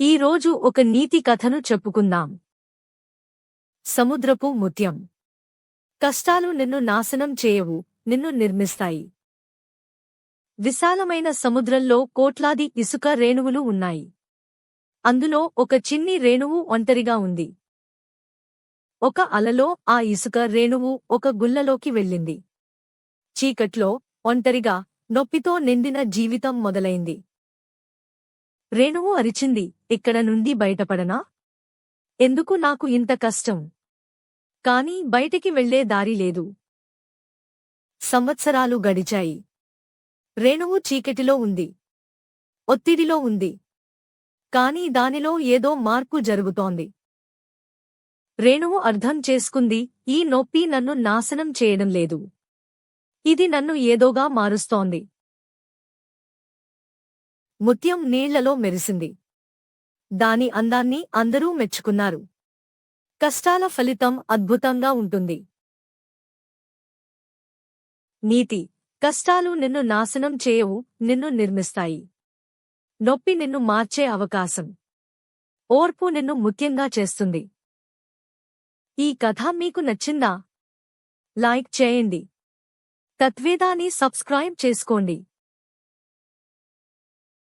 ఈ రోజు ఒక నీతి కథను చెప్పుకుందాం. సముద్రపు ముత్యం. కష్టాలు నిన్ను నాశనం చేయవు, నిన్ను నిర్మిస్తాయి. విశాలమైన సముద్రంలో కోట్లాది ఇసుక రేణువులు ఉన్నాయి. అందులో ఒక చిన్ని రేణువు ఒంటరిగా ఉంది. ఒక అలలో ఆ ఇసుక రేణువు ఒక గుల్లలోకి వెళ్ళింది. చీకట్లో, ఒంటరిగా, నొప్పితో నిండిన జీవితం మొదలైంది. రేణువు అరిచింది, ఇక్కడ నుండి బయటపడనా? ఎందుకు నాకు ఇంత కష్టం? కాని బయటికి వెళ్లే దారి లేదు. సంవత్సరాలు గడిచాయి. రేణువు చీకటిలో ఉంది. ఒత్తిడిలో ఉంది. కాని దానిలో ఏదో మార్పు జరుగుతోంది. రేణువు అర్థం చేసుకుంది, ఈ నొప్పి నన్ను నాశనం చేయడం లేదు. ఇది నన్ను ఏదోగా మారుస్తోంది. ముత్యం నీళ్లలో మెరిసింది. దాని అందాన్ని అందరూ మెచ్చుకున్నారు. కష్టాల ఫలితం అద్భుతంగా ఉంటుంది. నీతి: కష్టాలు నిన్ను నాశనం చేయవు, నిన్ను నిర్మిస్తాయి. నొప్పి నిన్ను మార్చే అవకాశం. ఓర్పు నిన్ను ముత్యంగా చేస్తుంది. ఈ కథ మీకు నచ్చిందా? లైక్ చేయండి. తత్వేదాన్ని సబ్స్క్రైబ్ చేసుకోండి.